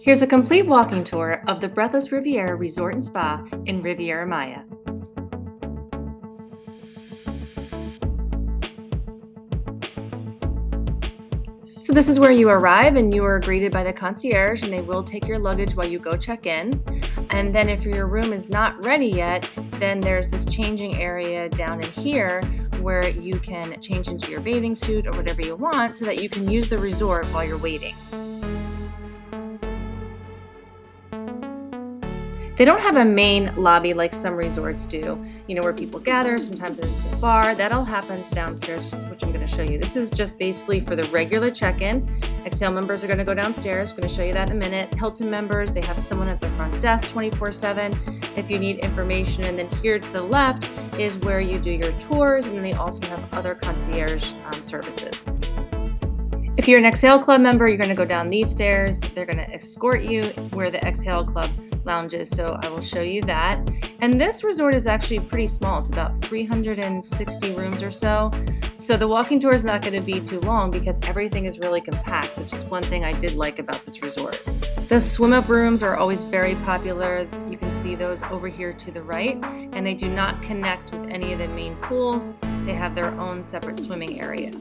Here's a complete walking tour of the Breathless Riviera Resort and Spa in Riviera Maya. So this is where you arrive and you are greeted by the concierge, and they will take your luggage while you go check in. And then if your room is not ready yet, then there's this changing area down in here where you can change into your bathing suit or whatever you want so that you can use the resort while you're waiting. They don't have a main lobby like some resorts do, where people gather. Sometimes there's a bar. That all happens downstairs, which I'm going to show you. This is just basically for the regular check-in. Xhale members are going to go downstairs. I'm going to show you that in a minute. Hilton members, they have someone at the front desk 24/7 if you need information. And then here to the left is where you do your tours. And then they also have other concierge services. If you're an Xhale Club member, you're going to go down these stairs. They're going to escort you where the Xhale Club lounge is, so I will show you that. And this resort is actually pretty small. It's about 360 rooms or so. So the walking tour is not going to be too long because everything is really compact, which is one thing I did like about this resort. The swim-up rooms are always very popular. You can see those over here to the right, and they do not connect with any of the main pools. They have their own separate swimming area.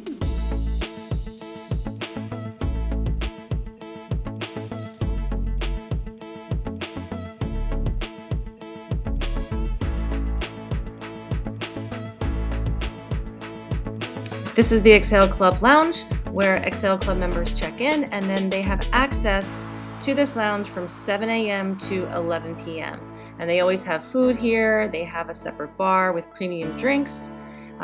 This is the Xhale Club lounge where Xhale Club members check in, and then they have access to this lounge from 7 a.m. to 11 p.m. And they always have food here. They have a separate bar with premium drinks.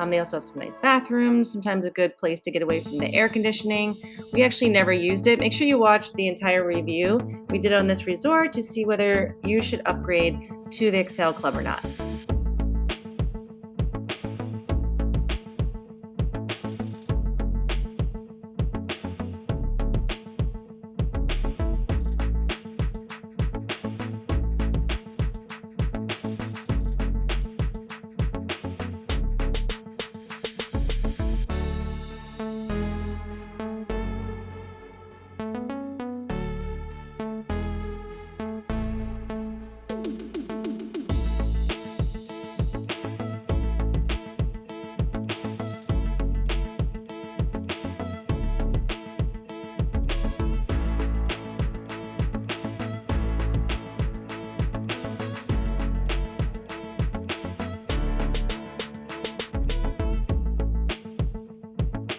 They also have some nice bathrooms, sometimes a good place to get away from the air conditioning. We actually never used it. Make sure you watch the entire review we did on this resort to see whether you should upgrade to the Xhale Club or not.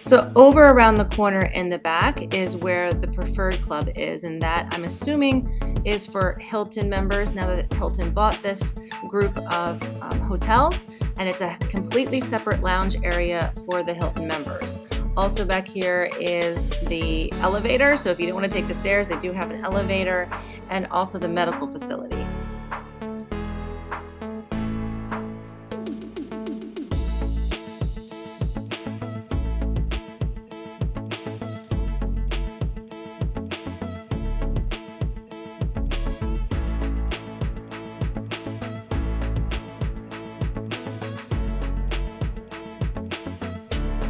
So over around the corner in the back is where the preferred club is, and that I'm assuming is for Hilton members now that Hilton bought this group of hotels, and it's a completely separate lounge area for the Hilton members. Also back here is the elevator, so if you don't want to take the stairs, they do have an elevator, and also the medical facility.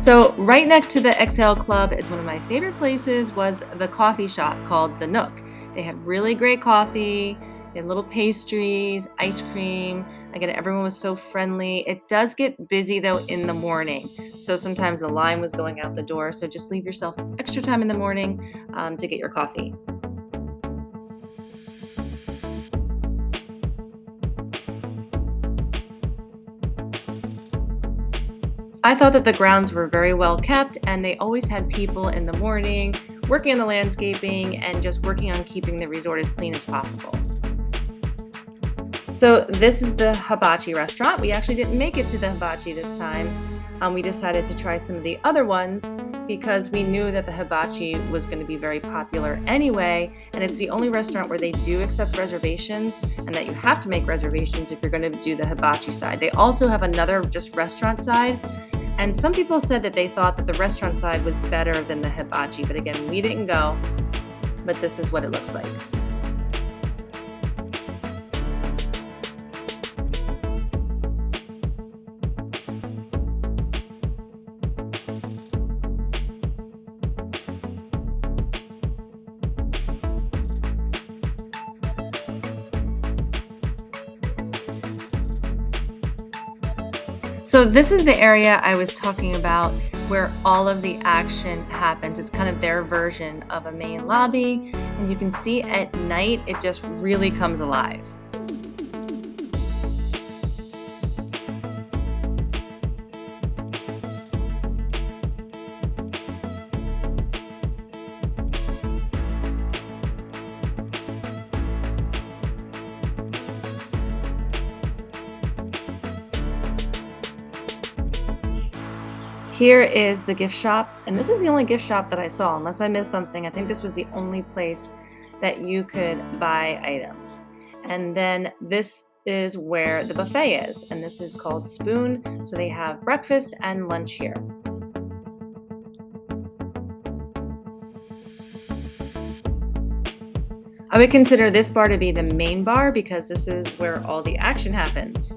So right next to the Xhale Club is one of my favorite places was the coffee shop called The Nook. They had really great coffee, they had little pastries, ice cream. Again, everyone was so friendly. It does get busy though in the morning. So sometimes the line was going out the door. So just leave yourself extra time in the morning to get your coffee. I thought that the grounds were very well kept, and they always had people in the morning working on the landscaping and just working on keeping the resort as clean as possible. So this is the hibachi restaurant. We actually didn't make it to the hibachi this time. We decided to try some of the other ones because we knew that the hibachi was going to be very popular anyway, and it's the only restaurant where they do accept reservations and that you have to make reservations if you're going to do the hibachi side. They also have another just restaurant side, and some people said that they thought that the restaurant side was better than the hibachi, but again, we didn't go, but this is what it looks like. So this is the area I was talking about where all of the action happens. It's kind of their version of a main lobby. And you can see at night, it just really comes alive. Here is the gift shop, and this is the only gift shop that I saw, unless I missed something. I think this was the only place that you could buy items. And then this is where the buffet is, and this is called Spoon. So they have breakfast and lunch here. I would consider this bar to be the main bar because this is where all the action happens.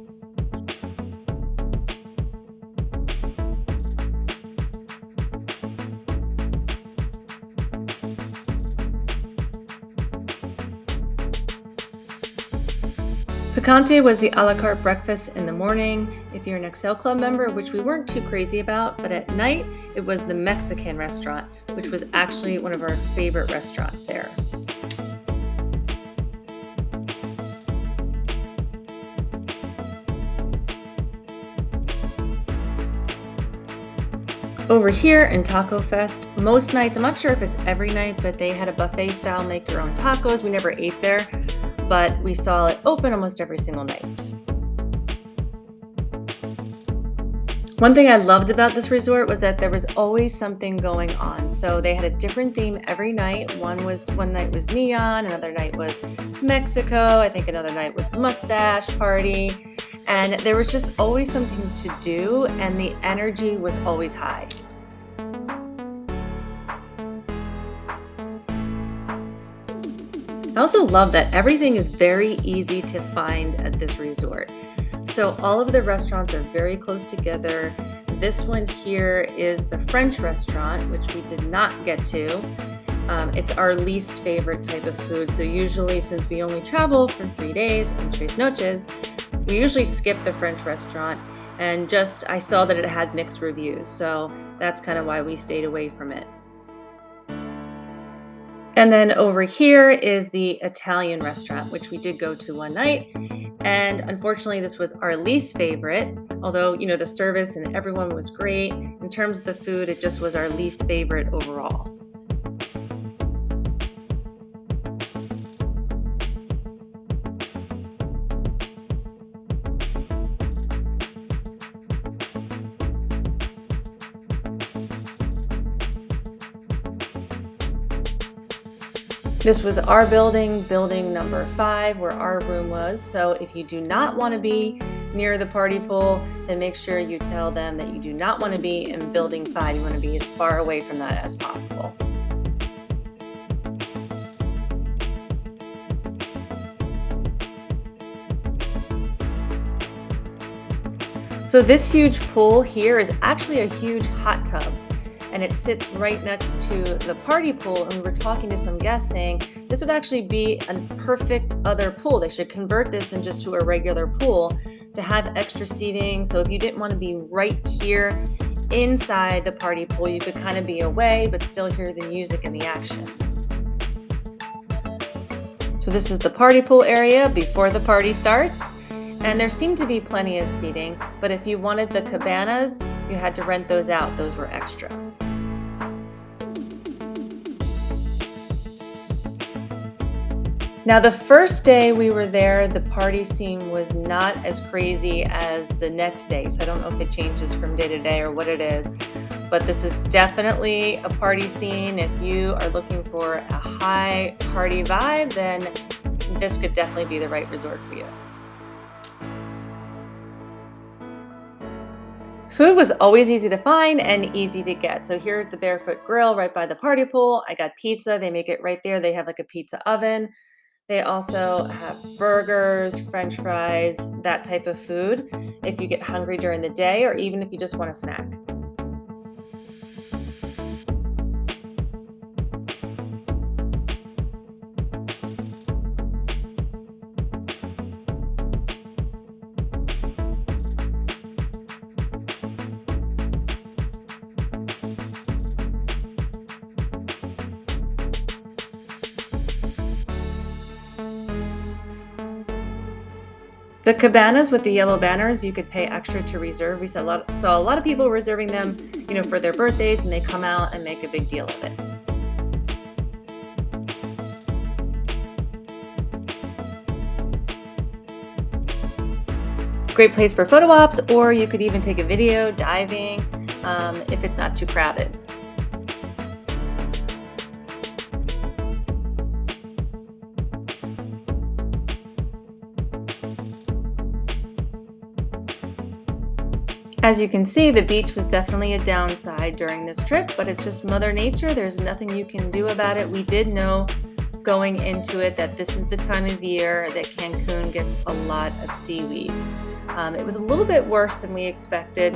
Picante was the a la carte breakfast in the morning if you're an Xhale Club member, which we weren't too crazy about, but at night it was the Mexican restaurant, which was actually one of our favorite restaurants there. Over here in Taco Fest, most nights, I'm not sure if it's every night, but they had a buffet style make your own tacos. We never ate there, but we saw it open almost every single night. One thing I loved about this resort was that there was always something going on. So they had a different theme every night. One night was neon, another night was Mexico, I think another night was mustache party. And there was just always something to do, and the energy was always high. I also love that everything is very easy to find at this resort. So all of the restaurants are very close together. This one here is the French restaurant, which we did not get to. It's our least favorite type of food. So usually, since we only travel for 3 days and 3 noches, we usually skip the French restaurant, and I saw that it had mixed reviews. So that's kind of why we stayed away from it. And then over here is the Italian restaurant, which we did go to one night. And unfortunately, this was our least favorite, although, the service and everyone was great. In terms of the food, it just was our least favorite overall. This was our building number 5, where our room was. So if you do not want to be near the party pool, then make sure you tell them that you do not want to be in building 5. You want to be as far away from that as possible. So this huge pool here is actually a huge hot tub, and it sits right next to the party pool. And we were talking to some guests saying this would actually be a perfect other pool. They should convert this into a regular pool to have extra seating. So if you didn't want to be right here inside the party pool, you could kind of be away but still hear the music and the action. So this is the party pool area before the party starts. And there seemed to be plenty of seating, but if you wanted the cabanas, you had to rent those out. Those were extra. Now, the first day we were there, the party scene was not as crazy as the next day. So I don't know if it changes from day to day or what it is, but this is definitely a party scene. If you are looking for a high party vibe, then this could definitely be the right resort for you. Food was always easy to find and easy to get. So here's the Barefoot Grill right by the party pool. I got pizza. They make it right there. They have like a pizza oven. They also have burgers, French fries, that type of food if you get hungry during the day or even if you just want a snack. The cabanas with the yellow banners, you could pay extra to reserve. We saw a lot of people reserving them, for their birthdays, and they come out and make a big deal of it. Great place for photo ops, or you could even take a video diving if it's not too crowded. As you can see, the beach was definitely a downside during this trip, but it's just Mother Nature. There's nothing you can do about it. We did know going into it that this is the time of year that Cancun gets a lot of seaweed. It was a little bit worse than we expected,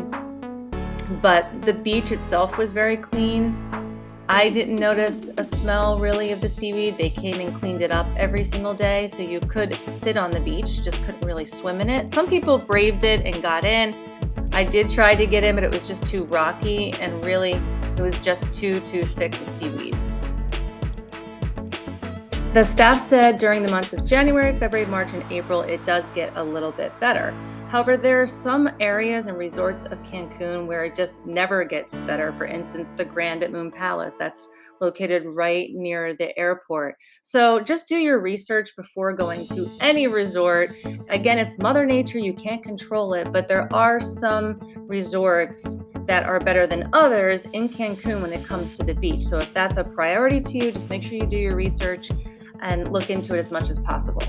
but the beach itself was very clean. I didn't notice a smell really of the seaweed. They came and cleaned it up every single day, so you could sit on the beach, just couldn't really swim in it. Some people braved it and got in. I did try to get in, but it was just too rocky, and really it was just too thick with seaweed. The staff said during the months of January, February, March, and April, it does get a little bit better. However, there are some areas and resorts of Cancun where it just never gets better. For instance, the Grand at Moon Palace, that's located right near the airport. So just do your research before going to any resort. Again, it's Mother Nature, you can't control it, but there are some resorts that are better than others in Cancun when it comes to the beach. So if that's a priority to you, just make sure you do your research and look into it as much as possible.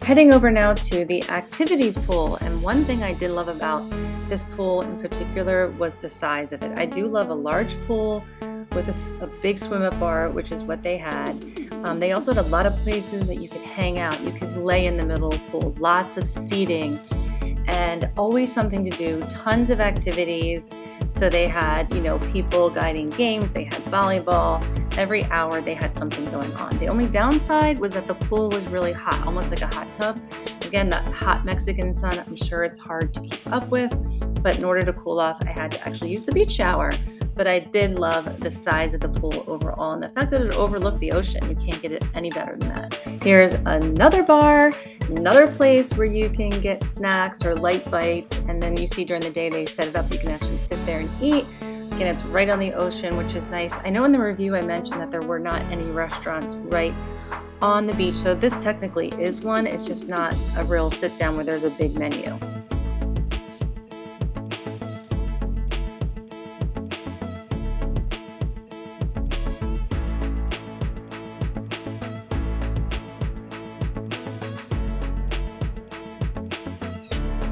Heading over now to the activities pool, and one thing I did love about this pool in particular was the size of it. I do love a large pool with a big swim-up bar, which is what they had. They also had a lot of places that you could hang out. You could lay in the middle of the pool, lots of seating, and always something to do, tons of activities. So they had, people guiding games, they had volleyball. Every hour they had something going on. The only downside was that the pool was really hot, almost like a hot tub. Again, that hot Mexican sun, I'm sure it's hard to keep up with, but in order to cool off, I had to actually use the beach shower. But I did love the size of the pool overall, and the fact that it overlooked the ocean. You can't get it any better than that. Here's another bar, another place where you can get snacks or light bites, and then you see during the day they set it up. You can actually sit there and eat. Again, it's right on the ocean, which is nice. I know in the review I mentioned that there were not any restaurants right on the beach, so this technically is one. It's just not a real sit down where there's a big menu.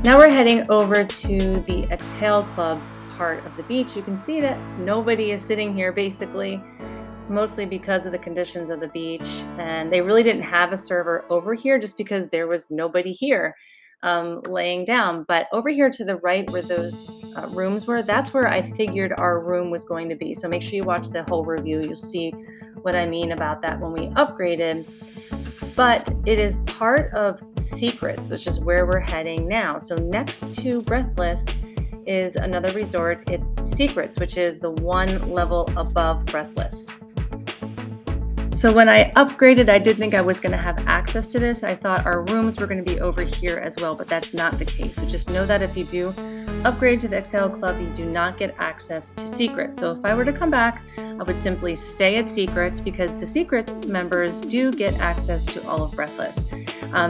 Now we're heading over to the Xhale Club part of the beach. You can see that nobody is sitting here basically, mostly because of the conditions of the beach. And they really didn't have a server over here just because there was nobody here laying down. But over here to the right where those rooms were, that's where I figured our room was going to be. So make sure you watch the whole review. You'll see what I mean about that when we upgraded. But it is part of Secrets, which is where we're heading now. So next to Breathless is another resort. It's Secrets, which is the one level above Breathless. So when I upgraded, I did think I was going to have access to this. I thought our rooms were going to be over here as well, but that's not the case. So just know that if you do upgrade to the Xhale Club, you do not get access to Secrets. So if I were to come back, I would simply stay at Secrets because the Secrets members do get access to all of Breathless.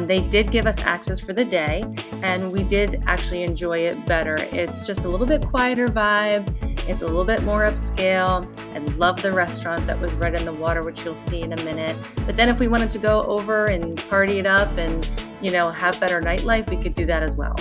They did give us access for the day, and we did actually enjoy it better. It's just a little bit quieter vibe. It's a little bit more upscale. I love the restaurant that was right in the water, which you'll see in a minute. But then if we wanted to go over and party it up and, have better nightlife, we could do that as well.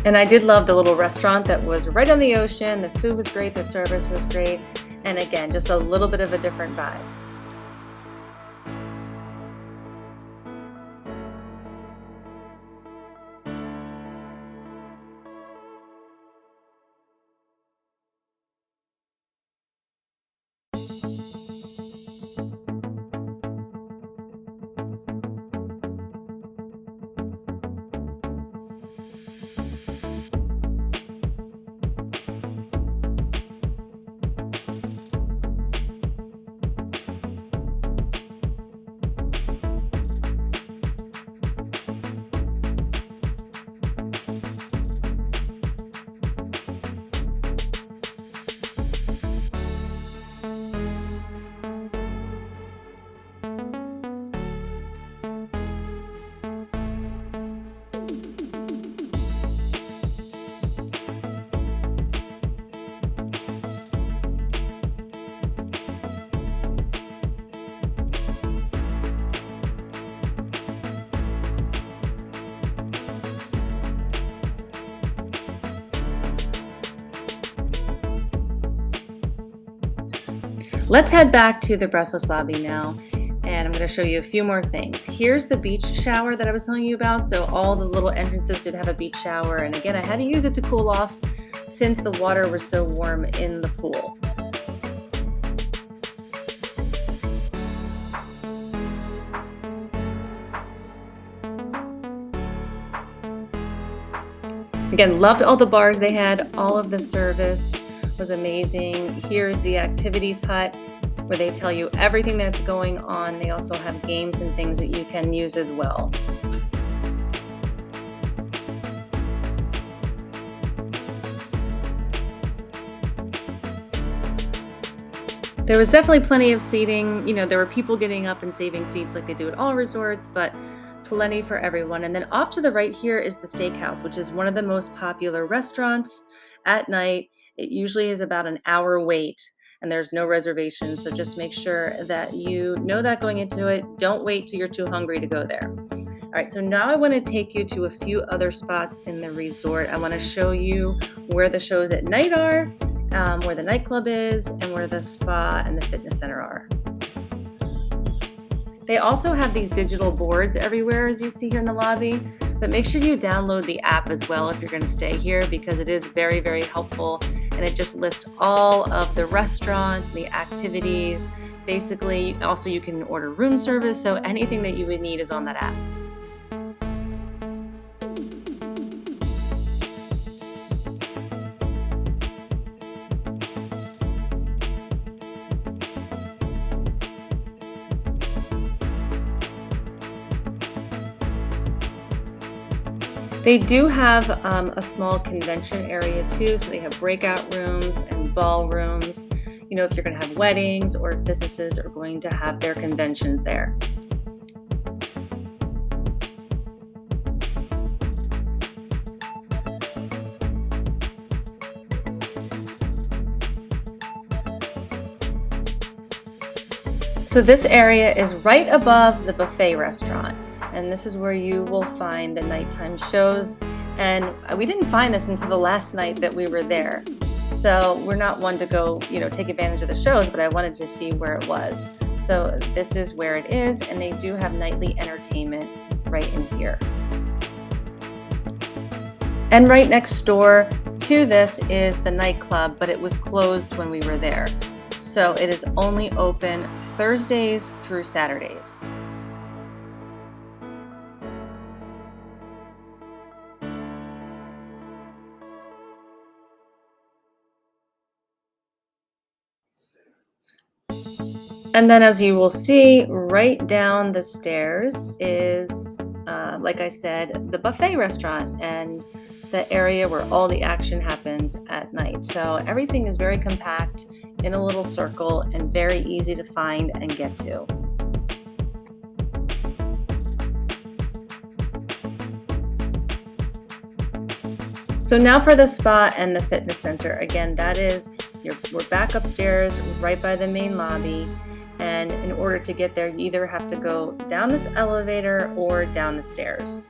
And I did love the little restaurant that was right on the ocean. The food was great, the service was great. And again, just a little bit of a different vibe. Let's head back to the Breathless lobby now, and I'm going to show you a few more things. Here's the beach shower that I was telling you about. So all the little entrances did have a beach shower, and again, I had to use it to cool off since the water was so warm in the pool. Again, loved all the bars they had. All of the service was amazing. Here's the activities hut where they tell you everything that's going on. They also have games and things that you can use as well. There was definitely plenty of seating. You know, there were people getting up and saving seats like they do at all resorts, but plenty for everyone. And then off to the right here is the steakhouse, which is one of the most popular restaurants at night. It usually is about an hour wait and there's no reservations. So just make sure that you know that going into it. Don't wait till you're too hungry to go there. All right, so now I want to take you to a few other spots in the resort. I want to show you where the shows at night are, where the nightclub is, and where the spa and the fitness center are. They also have these digital boards everywhere, as you see here in the lobby, but make sure you download the app as well if you're going to stay here, because it is very, very helpful, and it just lists all of the restaurants and the activities. Basically, also you can order room service, so anything that you would need is on that app. They do have a small convention area too, so they have breakout rooms and ballrooms. You know, if you're going to have weddings or businesses are going to have their conventions there. So this area is right above the buffet restaurant, and this is where you will find the nighttime shows. And we didn't find this until the last night that we were there. So we're not one to go, take advantage of the shows, but I wanted to see where it was. So this is where it is, and they do have nightly entertainment right in here. And right next door to this is the nightclub, but it was closed when we were there. So it is only open Thursdays through Saturdays. And then as you will see, right down the stairs is, like I said, the buffet restaurant and the area where all the action happens at night. So everything is very compact in a little circle and very easy to find and get to. So now for the spa and the fitness center. Again, we're back upstairs right by the main lobby. And in order to get there, you either have to go down this elevator or down the stairs.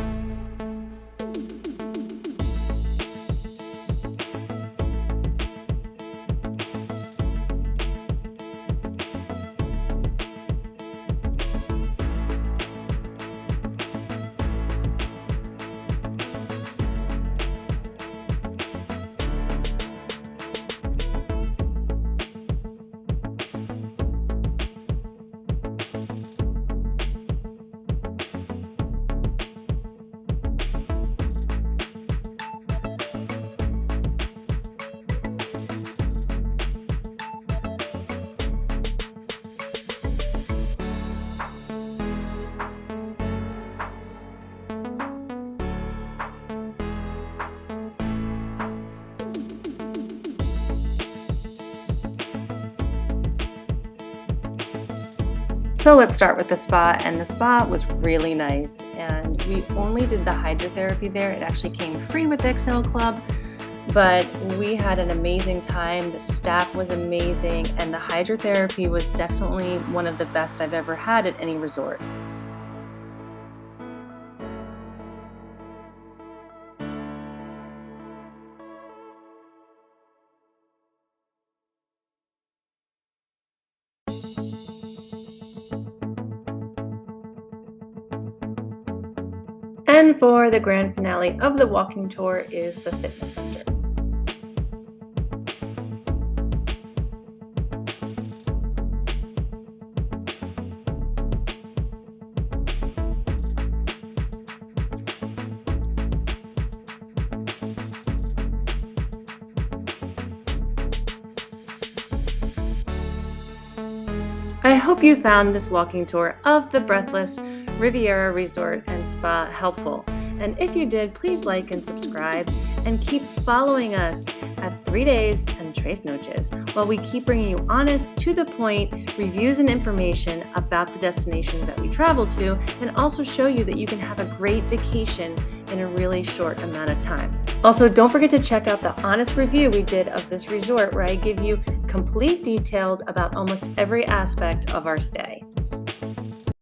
So let's start with the spa, and the spa was really nice. And we only did the hydrotherapy there. It actually came free with the Xhale Club, but we had an amazing time. The staff was amazing, and the hydrotherapy was definitely one of the best I've ever had at any resort. And for the grand finale of the walking tour is the fitness center. I hope you found this walking tour of the Breathless Riviera Resort and Spa helpful. And if you did, please like and subscribe and keep following us at 3 Days and Tres Noches while we keep bringing you honest, to the point reviews and information about the destinations that we travel to, and also show you that you can have a great vacation in a really short amount of time. Also, don't forget to check out the honest review we did of this resort, where I give you complete details about almost every aspect of our stay.